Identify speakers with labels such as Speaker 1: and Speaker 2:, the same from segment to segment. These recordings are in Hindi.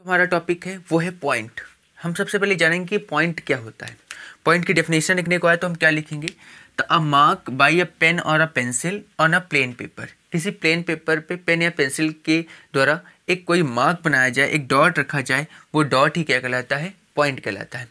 Speaker 1: हमारा टॉपिक है वो है पॉइंट। हम सबसे पहले जानेंगे कि पॉइंट क्या होता है। पॉइंट की डेफिनेशन लिखने को आए तो हम क्या लिखेंगे, तो a mark by a pen और a pencil on a plain paper. किसी प्लेन पेपर पे पेन या पेंसिल के द्वारा एक कोई मार्क बनाया जाए, एक डॉट रखा जाए, वो डॉट ही क्या कहलाता है, पॉइंट कहलाता है।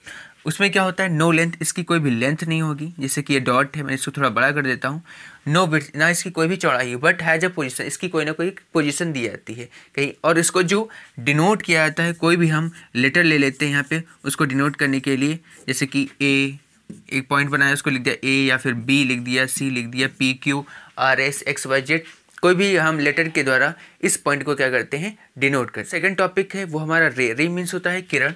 Speaker 1: उसमें क्या होता है, नो लेंथ, इसकी कोई भी लेंथ नहीं होगी। जैसे कि ये डॉट है, मैं इसको थोड़ा बड़ा कर देता हूँ। नो विड्थ, ना इसकी कोई भी चौड़ाई है, बट हैज अ पोजीशन, इसकी कोई ना कोई पोजीशन दी जाती है कहीं। और इसको जो डिनोट किया जाता है, कोई भी हम लेटर ले लेते हैं यहाँ पे उसको डिनोट करने के लिए, जैसे कि ए, एक पॉइंट बनाया उसको लिख दिया ए, या फिर बी लिख दिया, सी लिख दिया, P Q R S X Y Z, कोई भी हम लेटर के द्वारा इस पॉइंट को क्या करते हैं, डिनोट कर। सेकंड टॉपिक है वो हमारा रे। रे मीन्स होता है किरण।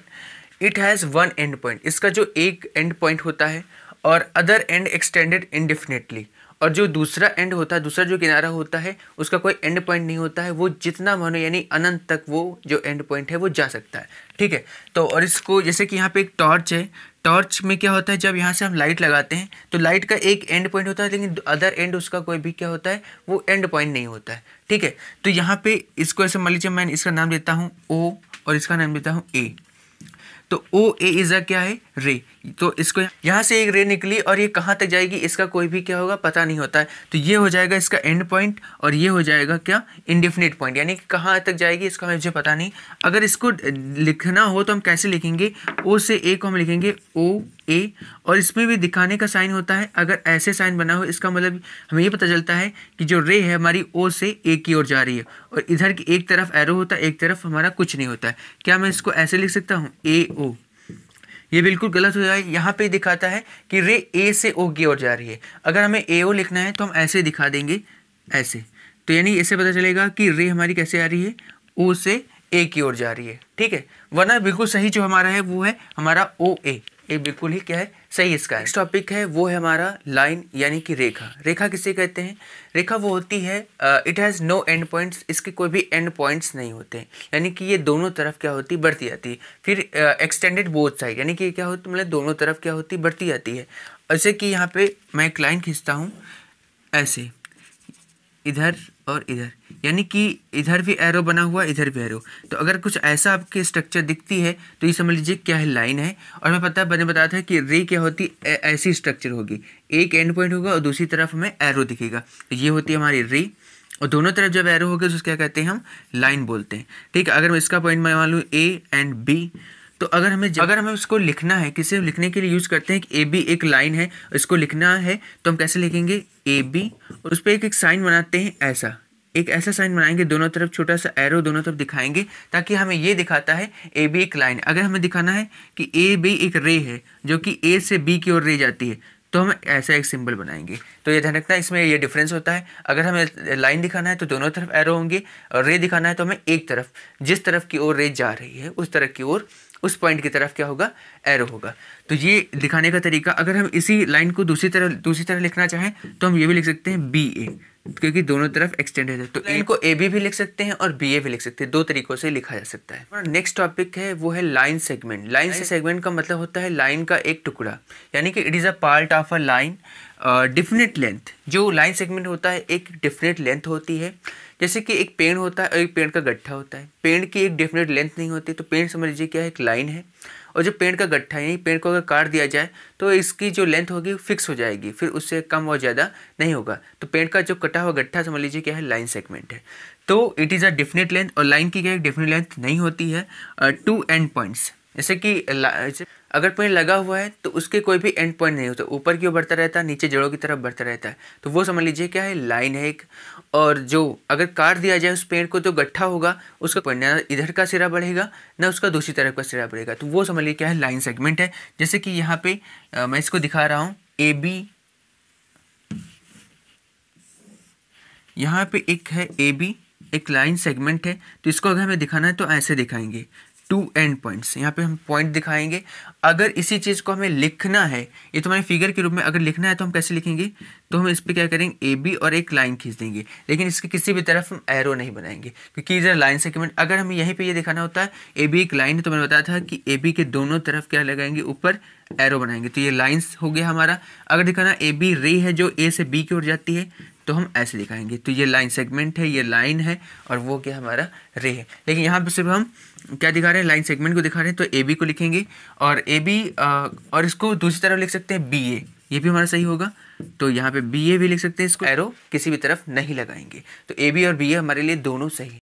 Speaker 1: It has one end point, इसका जो एक एंड पॉइंट होता है और अदर एंड एक्सटेंडेड इनडेफिनेटली, और जो दूसरा एंड होता है, दूसरा जो किनारा होता है उसका कोई एंड पॉइंट नहीं होता है, वो जितना मानो यानी अनंत तक वो जो एंड पॉइंट है वो जा सकता है। ठीक है, तो और इसको जैसे कि यहाँ पे एक टॉर्च है, टॉर्च में क्या होता है, जब यहाँ से हम लाइट लगाते हैं तो लाइट का एक एंड पॉइंट होता है, लेकिन अदर एंड उसका कोई भी क्या होता है, वो एंड पॉइंट नहीं होता है। ठीक है, तो यहाँ पे इसको ऐसे मान लीजिए, मैं इसका नाम देता हूँ ओ और इसका नाम देता हूँ ए। तो ओ ए इज अ क्या है, रे। तो इसको यहाँ से एक रे निकली और ये कहाँ तक जाएगी इसका कोई भी क्या होगा, पता नहीं होता है। तो ये हो जाएगा इसका एंड पॉइंट और ये हो जाएगा क्या, इंडेफिनिट पॉइंट, यानी कि कहाँ तक जाएगी इसका मुझे पता नहीं। अगर इसको लिखना हो तो हम कैसे लिखेंगे, ओ से ए को हम लिखेंगे ओ ए, और इसमें भी दिखाने का साइन होता है। अगर ऐसे साइन बना हो इसका मतलब हमें ये पता चलता है कि जो रे है हमारी ओ से ए की ओर जा रही है, और इधर की एक तरफ एरो होता है, एक तरफ हमारा कुछ नहीं होता है। क्या मैं इसको ऐसे लिख सकता हूँ, ए ओ? ये बिल्कुल गलत हो जाएगा। यहाँ पे दिखाता है कि रे ए से ओ की ओर जा रही है। अगर हमें ए ओ लिखना है तो हम ऐसे दिखा देंगे, ऐसे। तो यानी इससे पता चलेगा कि रे हमारी कैसे आ रही है, ओ से ए की ओर जा रही है। ठीक है, वरना बिल्कुल सही जो हमारा है वो है हमारा ओ ए। ये बिल्कुल ही क्या है, सही इसका। नेक्स्ट टॉपिक है वो है हमारा लाइन यानी कि रेखा। रेखा किसे कहते हैं, रेखा वो होती है, it has no end points, इसके कोई भी एंड पॉइंट्स नहीं होते हैं, यानी कि ये दोनों तरफ क्या होती, बढ़ती जाती है। फिर एक्सटेंडेड बोथ साइड, यानी कि क्या होती, मतलब दोनों तरफ क्या होती, बढ़ती जाती है। जैसे कि यहाँ पे मैं एक लाइन खींचता हूँ ऐसे, इधर और इधर, यानी कि इधर भी एरो बना हुआ, इधर भी एरो। तो अगर कुछ ऐसा आपके स्ट्रक्चर दिखती है तो ये समझ लीजिए क्या है, लाइन है। और मैं मैंने बताया था कि रे क्या होती, ऐसी स्ट्रक्चर होगी, एक एंड पॉइंट होगा और दूसरी तरफ हमें एरो दिखेगा। तो ये होती है हमारी रे, और दोनों तरफ जब एरो होगा तो उसको क्या कहते हैं, हम लाइन बोलते हैं। ठीक है, अगर मैं इसका पॉइंट मैं मान लूँ ए एंड बी, तो अगर हमें उसको लिखना है, किसी लिखने के लिए यूज़ करते हैं कि ए बी एक लाइन है, इसको लिखना है तो हम कैसे लिखेंगे, ए बी, और उस पर एक साइन बनाते हैं, ऐसा एक ऐसा साइन बनाएंगे, दोनों तरफ छोटा सा एरो दोनों तरफ दिखाएंगे, ताकि हमें ये दिखाता है ए बी एक लाइन है। अगर हमें दिखाना है कि ए बी एक रे है जो कि ए से बी की ओर रे जाती है, तो हम ऐसा एक सिंबल बनाएंगे। तो ये ध्यान रखना, इसमें ये डिफरेंस होता है। अगर हमें लाइन दिखाना है तो दोनों तरफ एरो होंगे, और रे दिखाना है तो हमें एक तरफ, जिस तरफ की ओर रे जा रही है उस तरफ की ओर, उस पॉइंट की तरफ क्या होगा, एरो होगा। तो ये दिखाने का तरीका। अगर हम इसी लाइन को दूसरी तरह लिखना चाहें तो हम ये भी लिख सकते हैं बी ए, क्योंकि दोनों तरफ एक्सटेंडेड है। तो लाइन को ए बी भी लिख सकते हैं और बी ए भी लिख सकते हैं, दो तरीकों से लिखा जा सकता है। नेक्स्ट टॉपिक है वो है लाइन सेगमेंट। लाइन सेगमेंट का मतलब होता है लाइन का एक टुकड़ा, यानी कि it is a part of a line definite length. जो लाइन सेगमेंट होता है एक डिफिनिट लेंथ होती है। जैसे कि एक पेड़ होता है और एक पेड़ का गट्ठा होता है, पेड़ की एक डेफिनेट लेंथ नहीं होती, तो पेड़ समझ लीजिए क्या है, एक लाइन है। और जो पेड़ का गट्ठा है, यानी पेड़ को अगर काट दिया जाए तो इसकी जो लेंथ होगी फिक्स हो जाएगी, फिर उससे कम और ज़्यादा नहीं होगा। तो पेड़ का जो कटा हुआ गट्ठा समझ लीजिए क्या है, लाइन सेगमेंट है। तो it is a definite length, और लाइन की क्या एक डेफिनेट लेंथ नहीं होती है। टू एंड पॉइंट्स, जैसे कि अगर पेड़ लगा हुआ है तो उसके कोई भी एंड पॉइंट नहीं होता, ऊपर की ओर बढ़ता रहता है, नीचे जड़ों की तरफ बढ़ता रहता है, तो वो समझ लीजिए क्या है, लाइन है एक। और जो अगर काट दिया जाए उस पेड़ को, तो गट्ठा होगा, उसका पॉइंट ना इधर का सिरा बढ़ेगा ना उसका दूसरी तरफ का सिरा बढ़ेगा, तो वो समझ लीजिए क्या है, लाइन सेगमेंट है। जैसे कि यहाँ पे मैं इसको दिखा रहा हूँ, ए बी, यहाँ पे एक है ए बी, एक लाइन सेगमेंट है। तो इसको अगर हमें दिखाना है तो ऐसे दिखाएंगे, टू एंड पॉइंट्स, यहाँ पे हम पॉइंट दिखाएंगे। अगर इसी चीज़ को हमें लिखना है, ये तो हमारे फिगर के रूप में अगर लिखना है तो हम कैसे लिखेंगे, तो हम इस पर क्या करेंगे, ए बी और एक लाइन खींच देंगे, लेकिन इसके किसी भी तरफ हम एरो नहीं बनाएंगे, क्योंकि इधर लाइन सेगमेंट। अगर हमें यहीं पे ये दिखाना होता है ए बी एक लाइन है, तो मैंने बताया था कि ए बी के दोनों तरफ क्या लगाएंगे, ऊपर एरो बनाएंगे, तो ये लाइन्स हो गया हमारा। अगर दिखाना ए बी रे है जो ए से बी की ओर जाती है, तो हम ऐसे दिखाएंगे। तो ये लाइन सेगमेंट है, ये लाइन है, और वो क्या हमारा रे है। लेकिन यहाँ पे सिर्फ हम क्या दिखा रहे हैं, लाइन सेगमेंट को दिखा रहे हैं। तो ए बी को लिखेंगे, और ए बी और इसको दूसरी तरफ लिख सकते हैं बी ए, ये भी हमारा सही होगा। तो यहाँ पे बी ए भी लिख सकते हैं, इसको एरो किसी भी तरफ नहीं लगाएंगे। तो ए बी और बी ए हमारे लिए दोनों सही है।